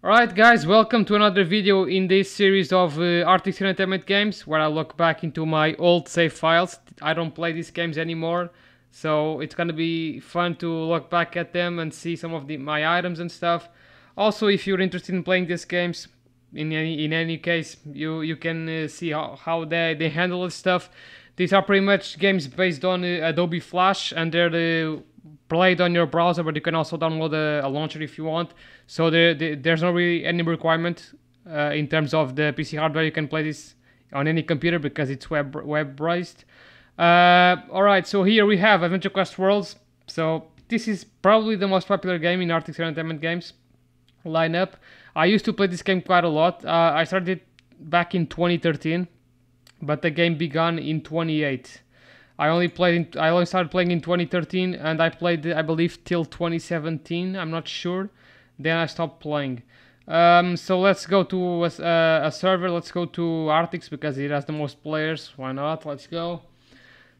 Alright guys, welcome to another video in this series of Artix Entertainment Games, where I look back into my old save files. I don't play these games anymore, so it's gonna be fun to look back at them and see some of my items and stuff. Also, if you're interested in playing these games, in any case, you can see how they handle this stuff. These are pretty much games based on Adobe Flash, and they're played on your browser, but you can also download a launcher if you want. So there's not really any requirement in terms of the PC hardware. You can play this on any computer because it's web based. Alright, so here we have Adventure Quest Worlds. So this is probably the most popular game in Artix Entertainment Games lineup. I used to play this game quite a lot. I started back in 2013, but the game began in 2008. I only started playing in 2013, and I played, I believe, till 2017. I'm not sure. Then I stopped playing. So let's go to a server. Let's go to Artix because it has the most players. Why not? Let's go.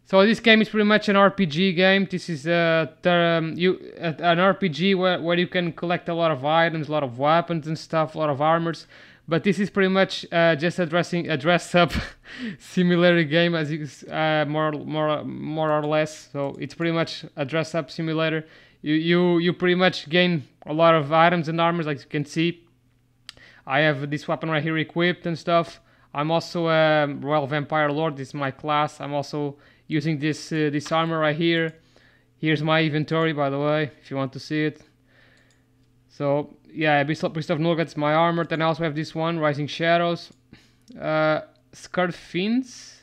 So this game is pretty much an RPG game. This is an RPG where you can collect a lot of items, a lot of weapons and stuff, a lot of armors. But this is pretty much just a dress-up simulator game, as you more or less. So it's pretty much a dress-up simulator. You pretty much gain a lot of items and armors, like you can see. I have this weapon right here equipped and stuff. I'm also a Royal Vampire Lord. This is my class. I'm also using this armor right here. Here's my inventory, by the way, if you want to see it. So yeah, Beast of Nougat is my armor. Then I also have this one, Rising Shadows. Scarred Fiends.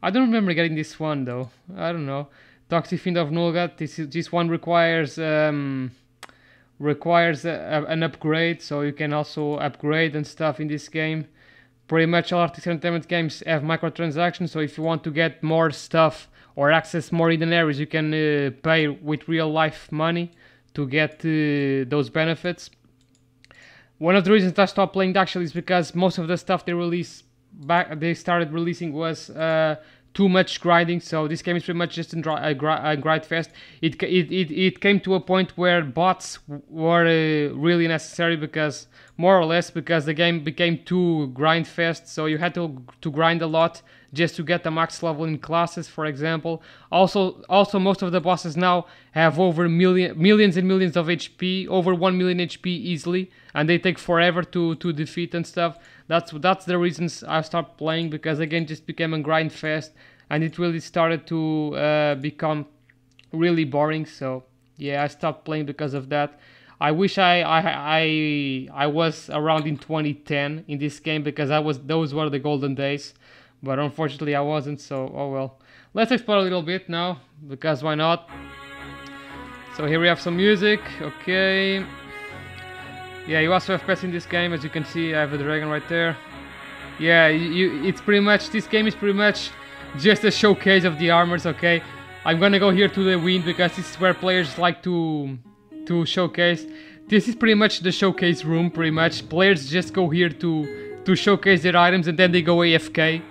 I don't remember getting this one though. I don't know. Toxic Fiend of Nougat. This one requires an upgrade, so you can also upgrade and stuff in this game. Pretty much all Artix Entertainment games have microtransactions, so if you want to get more stuff or access more hidden areas, you can pay with real life money to get those benefits. One of the reasons I stopped playing actually is because most of the stuff they started releasing was too much grinding. So this game is pretty much just a grind fest. It came to a point where bots were really necessary, because more or less because the game became too grind fest. So you had to grind a lot just to get the max level in classes, for example. Also most of the bosses now have over millions and millions of HP, over 1 million HP easily, and they take forever to defeat and stuff. That's the reasons I stopped playing, because again just became a grind fest, and it really started to become really boring. So yeah, I stopped playing because of that. I wish I was around in 2010 in this game, because those were the golden days. But unfortunately I wasn't, so oh well. Let's explore a little bit now, because why not? So here we have some music, okay. Yeah, you also have pets in this game, as you can see. I have a dragon right there. Yeah, it's pretty much, this game is pretty much just a showcase of the armors, okay. I'm gonna go here to the wind, because this is where players like to showcase. This is pretty much the showcase room, pretty much. Players just go here to showcase their items, and then they go AFK.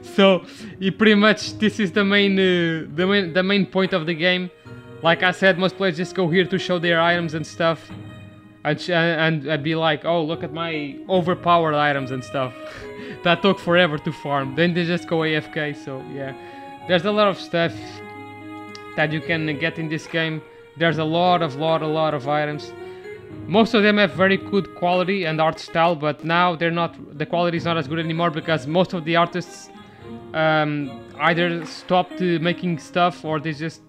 So pretty much this is the main point of the game. Like I said, most players just go here to show their items and stuff, and be like, oh, look at my overpowered items and stuff. That took forever to farm. Then they just go AFK. So yeah, there's a lot of stuff that you can get in this game. There's a lot of items. Most of them have very good quality and art style, but now the quality is not as good anymore, because most of the artists either stopped making stuff, or they just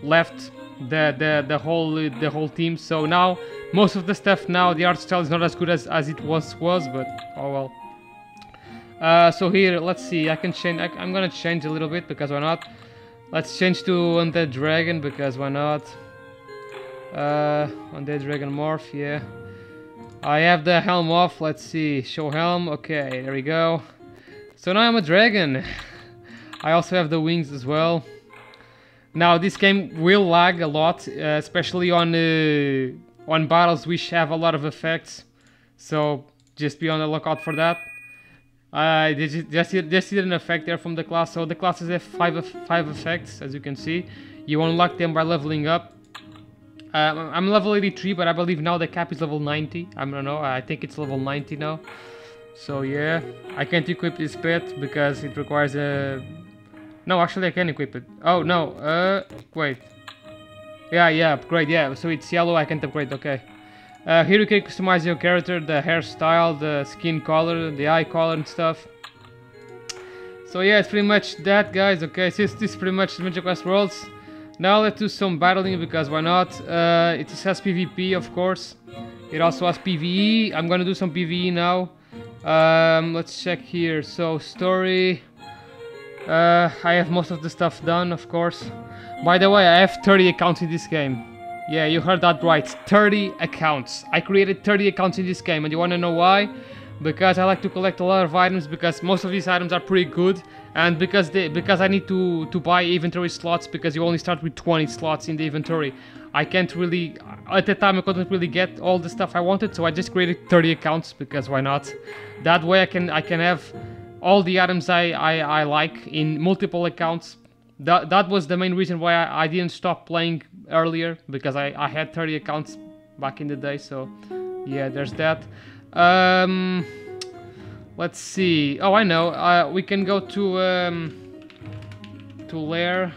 left the whole team. So now most of the stuff now, the art style is not as good as it was, but oh well. So here, let's see, I can change. I'm gonna change a little bit, because why not? Let's change to Undead Dragon, because why not? Undead Dragon Morph, yeah. I have the helm off, let's see, show helm, okay, there we go. So now I'm a dragon. I also have the wings as well. Now this game will lag a lot, especially on battles which have a lot of effects. So just be on the lookout for that. Just see an effect there from the class. So the classes have five effects, as you can see. You unlock them by leveling up. I'm level 83, but I believe now the cap is level 90. I don't know, I think it's level 90 now. So yeah, I can't equip this pet because it requires a... No, actually I can equip it. Oh no, wait. Yeah, upgrade, yeah, so it's yellow, I can't upgrade, okay. Here you can customize your character, the hairstyle, the skin color, the eye color and stuff. So yeah, it's pretty much that, guys, okay, so this is pretty much Adventure Quest Worlds. Now let's do some battling, because why not? It has PvP, of course. It also has PvE. I'm gonna do some PvE now. Let's check here. So, story. I have most of the stuff done, of course. By the way, I have 30 accounts in this game. Yeah, you heard that right. 30 accounts. I created 30 accounts in this game, and you wanna know why? Because I like to collect a lot of items, because most of these items are pretty good, and because I need to buy inventory slots, because you only start with 20 slots in the inventory. I can't really, at the time I couldn't really get all the stuff I wanted, so I just created 30 accounts, because why not? That way I can have all the items I like in multiple accounts. That was the main reason why I didn't stop playing earlier, because I had 30 accounts back in the day, so yeah, there's that. Let's see. Oh, I know. We can go to lair.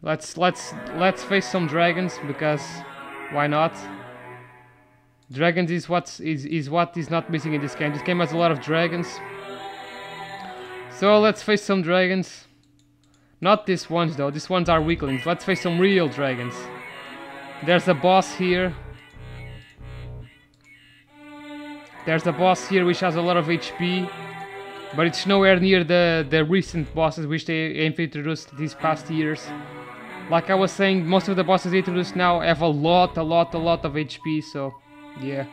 Let's face some dragons, because why not? Dragons is what is not missing in this game. This game has a lot of dragons. So let's face some dragons. Not these ones though. These ones are weaklings. Let's face some real dragons. There's a boss here. There's a boss here which has a lot of HP, but it's nowhere near the recent bosses which they introduced these past years. Like I was saying, most of the bosses introduced now have a lot of HP, so yeah.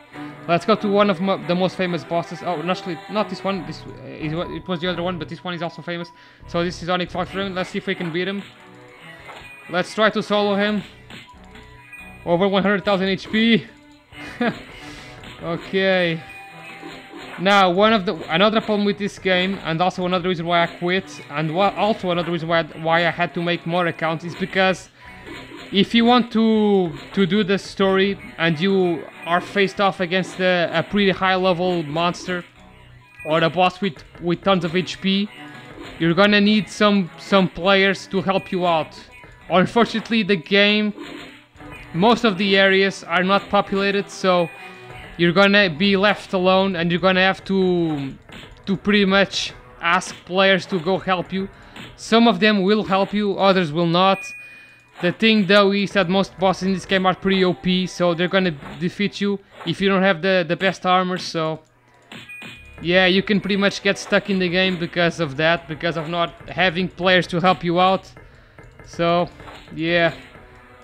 Let's go to one of the most famous bosses. Oh, actually, not this one. It was the other one, but this one is also famous. So this is Artix Entertainment. Let's see if we can beat him. Let's try to solo him. Over 100,000 HP. Okay. Now, another problem with this game, and also another reason why I quit, and also another reason why I had to make more accounts, is because if you want to do the story and you are faced off against a pretty high level monster or a boss with tons of HP, you're gonna need some players to help you out. Unfortunately, the game, most of the areas are not populated, so you're gonna be left alone, and you're gonna have to pretty much ask players to go help you. Some of them will help you, others will not. The thing though is that most bosses in this game are pretty OP, so they're gonna defeat you if you don't have the best armor, so yeah, you can pretty much get stuck in the game because of that, because of not having players to help you out. So yeah,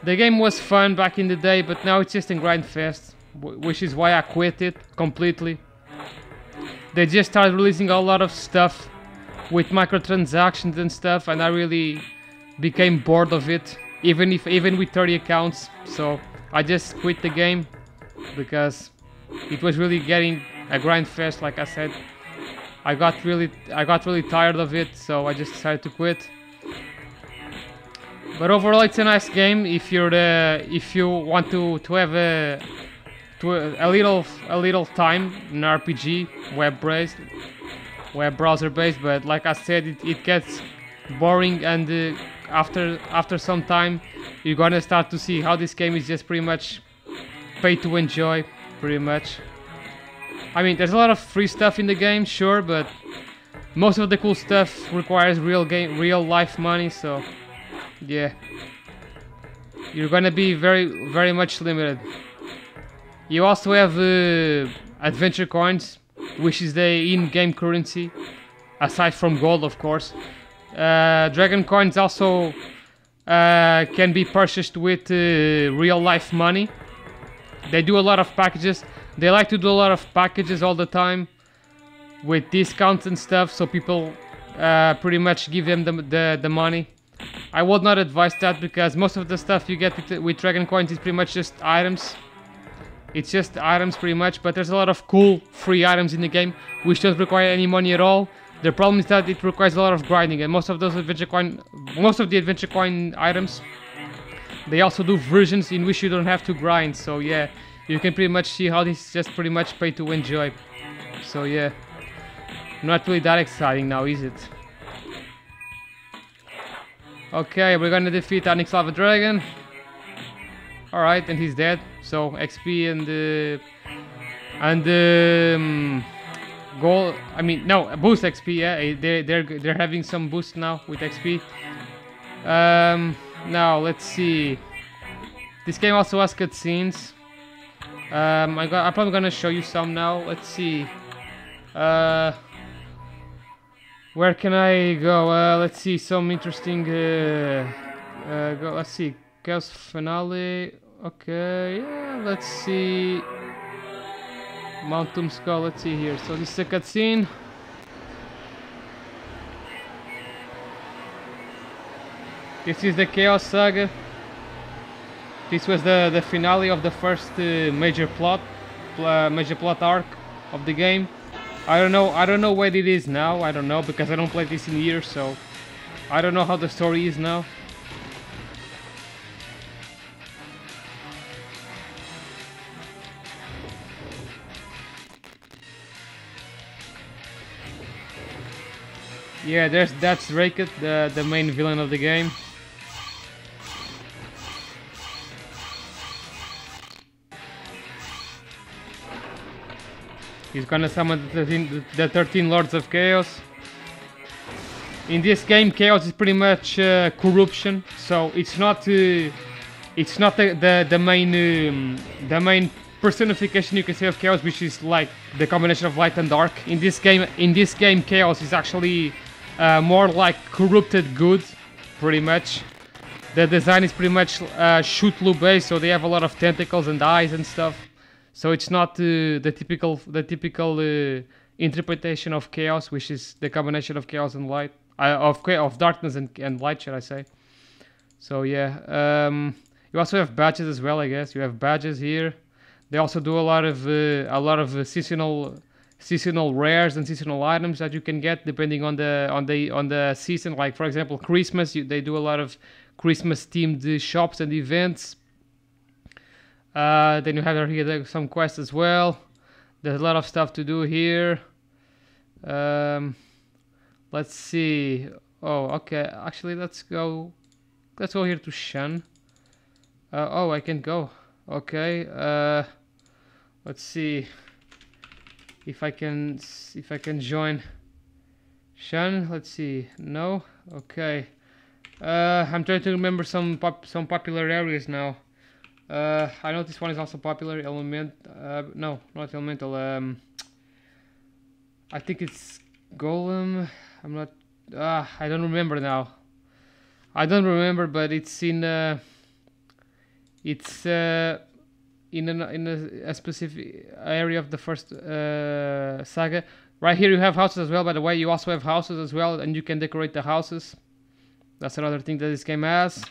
the game was fun back in the day, but now it's just in grind fest, which is why I quit it completely. They just started releasing a lot of stuff with microtransactions and stuff, and I really became bored of it, even with 30 accounts. So I just quit the game because it was really getting a grind fest. Like I said, I got really tired of it, so I just decided to quit. But overall, it's a nice game if you want to have a little time in RPG, web browser based. But like I said, it gets boring, and after some time you're gonna start to see how this game is just pretty much pay to enjoy, pretty much. I mean, there's a lot of free stuff in the game, sure, but most of the cool stuff requires real life money, so yeah, you're gonna be very much limited. You also have adventure coins, which is the in-game currency, aside from gold, of course. Dragon coins also can be purchased with real-life money. They do a lot of packages. They like to do a lot of packages all the time with discounts and stuff, so people pretty much give them the money. I would not advise that, because most of the stuff you get with Dragon coins is pretty much just items. It's just items pretty much, but there's a lot of cool free items in the game which don't require any money at all. The problem is that it requires a lot of grinding, and most of the adventure coin items, they also do versions in which you don't have to grind. So yeah, you can pretty much see how this is just pretty much pay to enjoy. So yeah, not really that exciting now, is it? Okay, we're gonna defeat Artix Lava Dragon. Alright, and he's dead. So XP and goal. I mean, no, boost XP. Yeah, they're having some boost now with XP. Now let's see. This game also has cutscenes. I'm probably gonna show you some now. Let's see. Where can I go? Let's see some interesting. Let's see. Chaos Finale. Okay. Yeah, let's see. Mount Doom Skull. Let's see here. So this is a cutscene. This is the Chaos Saga. This was the finale of the first major plot arc of the game. I don't know what it is now. I don't know because I don't play this in years, so I don't know how the story is now. Yeah, that's Raket, the main villain of the game. He's gonna summon the 13 Lords of Chaos. In this game, Chaos is pretty much corruption, so it's not the main personification you can say of Chaos, which is like the combination of light and dark. In this game, Chaos is actually more like corrupted good, pretty much. The design is pretty much shoot-loop based, so they have a lot of tentacles and eyes and stuff. So it's not the typical interpretation of Chaos, which is the combination of Chaos and light, of darkness and light, should I say? So yeah, you also have badges as well, I guess. You have badges here. They also do a lot of seasonal rares and seasonal items that you can get depending on the season. Like for example, Christmas, they do a lot of Christmas themed shops and events. Then you have here some quests as well. There's a lot of stuff to do here. Let's see. Oh, okay. Actually, let's go here to Shan. Oh, I can go. Okay. Let's see if I can join Shan. Let's see. No. Okay. I'm trying to remember some popular areas now. I know this one is also popular. No, not Elemental. I think it's Golem. I'm not. I don't remember now. I don't remember, but it's in a specific area of the first saga. Right here you have houses as well. By the way, you also have houses as well, and you can decorate the houses. That's another thing that this game has.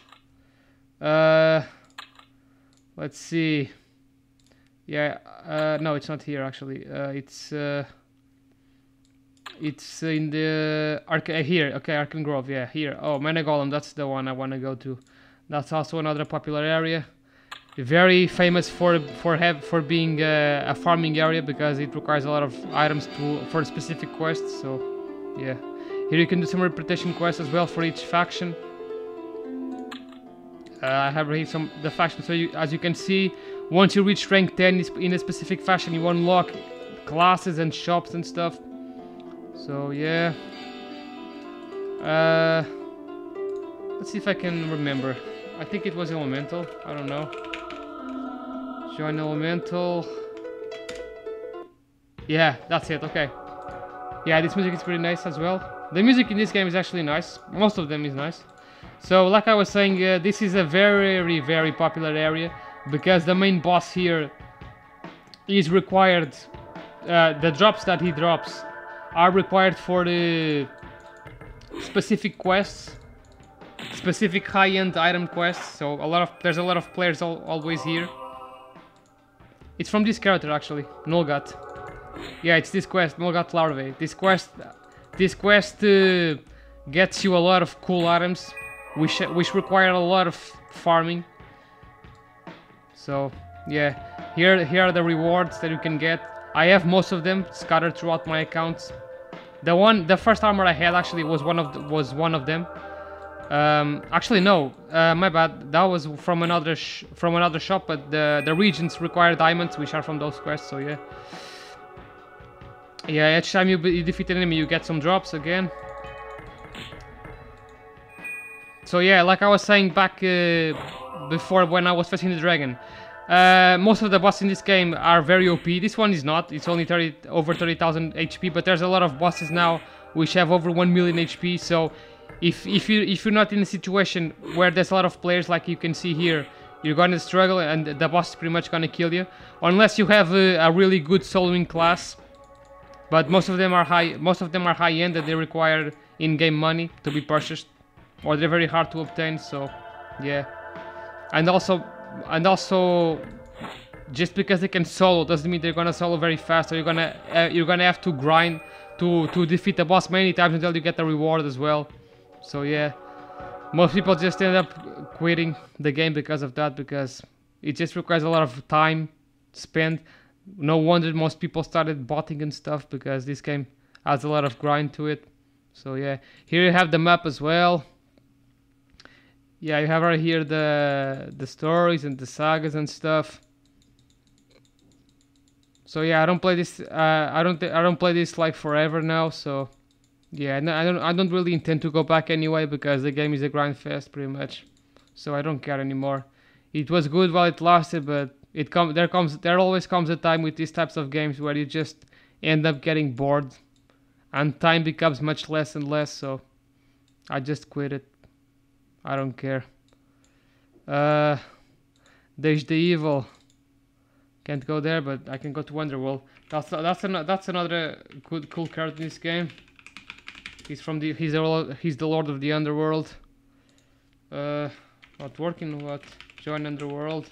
Let's see. Yeah, no, it's not here actually. It's in the here. Okay, Arcane Grove. Yeah, here. Oh, Mana Golem. That's the one I want to go to. That's also another popular area. Very famous for being a farming area because it requires a lot of items for specific quests. So yeah, here you can do some reputation quests as well for each faction. I have here the faction. So as you can see, once you reach rank 10 in a specific faction, you unlock classes and shops and stuff. So yeah. Let's see if I can remember. I think it was Elemental. I don't know. Join Elemental. Yeah, that's it. Okay. Yeah, this music is pretty nice as well. The music in this game is actually nice. Most of them is nice. So, like I was saying, this is a very, very popular area because the main boss here is required. The drops that he drops are required for the specific quests, specific high-end item quests. So there's a lot of players always here. It's from this character actually, Nolgat. Yeah, it's this quest, Nolgat Larvae. This quest gets you a lot of cool items, which require a lot of farming. So yeah, here are the rewards that you can get. I have most of them scattered throughout my accounts. The first armor I had actually was one of them. Actually no, my bad. That was from another shop, but the regions require diamonds, which are from those quests. So yeah, each time you defeat an enemy, you get some drops again. So yeah, like I was saying back before when I was facing the dragon, most of the bosses in this game are very OP. This one is not. It's only over 30,000 HP, but there's a lot of bosses now which have over 1 million HP. So if you're not in a situation where there's a lot of players like you can see here, you're gonna struggle, and the boss is pretty much gonna kill you, unless you have a really good soloing class. But most of them are high. Most of them are high end, and they require in-game money to be purchased, or they're very hard to obtain. So yeah, and also just because they can solo doesn't mean they're gonna solo very fast. Or you're gonna have to grind to defeat the boss many times until you get the reward as well. So yeah, most people just end up quitting the game because of that, because it just requires a lot of time spent. No wonder most people started botting and stuff, because this game has a lot of grind to it. So yeah, here you have the map as well. Yeah, you have right here the stories and the sagas and stuff. So yeah, I don't play this. I don't play this like forever now. So yeah, I don't really intend to go back anyway, because the game is a grind fest pretty much. So I don't care anymore. It was good while it lasted, but there always comes a time with these types of games where you just end up getting bored, and time becomes much less and less. So I just quit it. I don't care. There's the evil. Can't go there, but I can go to Underworld. That's another cool card in this game. He's the Lord of the Underworld. Not working. What? Join Underworld.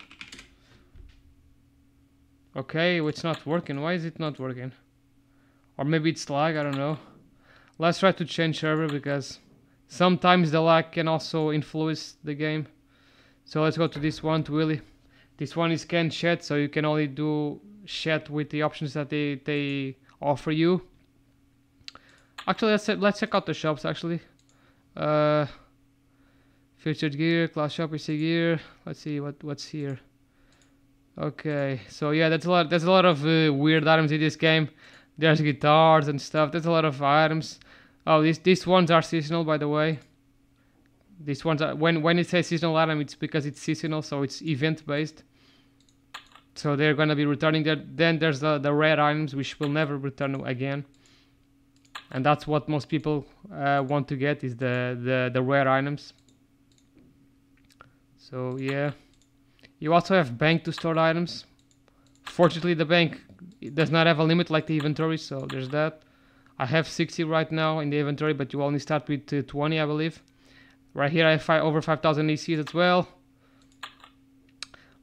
Okay, it's not working. Why is it not working? Or maybe it's lag. I don't know. Let's try to change server, because sometimes the lag can also influence the game. So let's go to this one, to Willy. This one is can't chat, so you can only do chat with the options that they offer you. Actually, let's check out the shops. Actually, featured gear, class shop, PC gear. Let's see what's here. Okay, so yeah, there's a lot of weird items in this game. There's guitars and stuff. There's a lot of items. Oh, these ones are seasonal, by the way. These ones are, when it says seasonal item, it's because it's seasonal, so it's event based. So they're gonna be returning there. Then there's the rare items, which will never return again. And that's what most people want to get, is the rare items. So yeah, you also have bank to store items. Fortunately, the bank does not have a limit like the inventory, so there's that. I have 60 right now in the inventory, but you only start with 20, I believe. Right here I have over 5,000 ECs as well.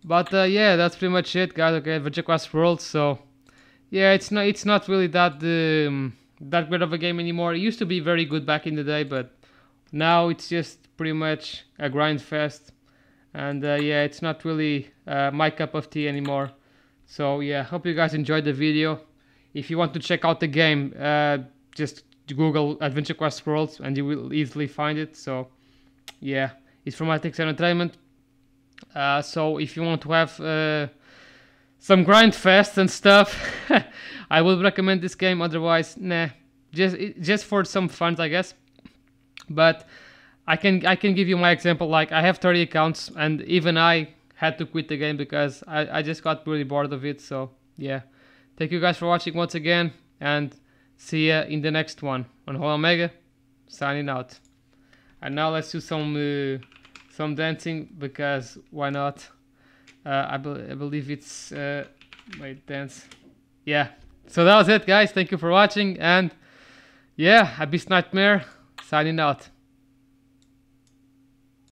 But yeah, that's pretty much it, guys. Okay, Adventure Quest World. So yeah, it's not really that great of a game anymore. It used to be very good back in the day, but now it's just pretty much a grind fest. And yeah, it's not really my cup of tea anymore. So yeah, hope you guys enjoyed the video. If you want to check out the game, just Google Adventure Quest Worlds and you will easily find it. So yeah, it's from Artix Entertainment. So if you want to have some grind fest and stuff, I would recommend this game. Otherwise, nah, just for some fun, I guess. But I can give you my example. Like, I have 30 accounts, and even I had to quit the game because I just got really bored of it. So yeah, thank you guys for watching once again, and see ya in the next one. UNHOLY-OMEGA, signing out. And now let's do some dancing, because why not? I believe it's my dance. Yeah. So that was it, guys. Thank you for watching, and yeah, Abyss Nightmare signing out.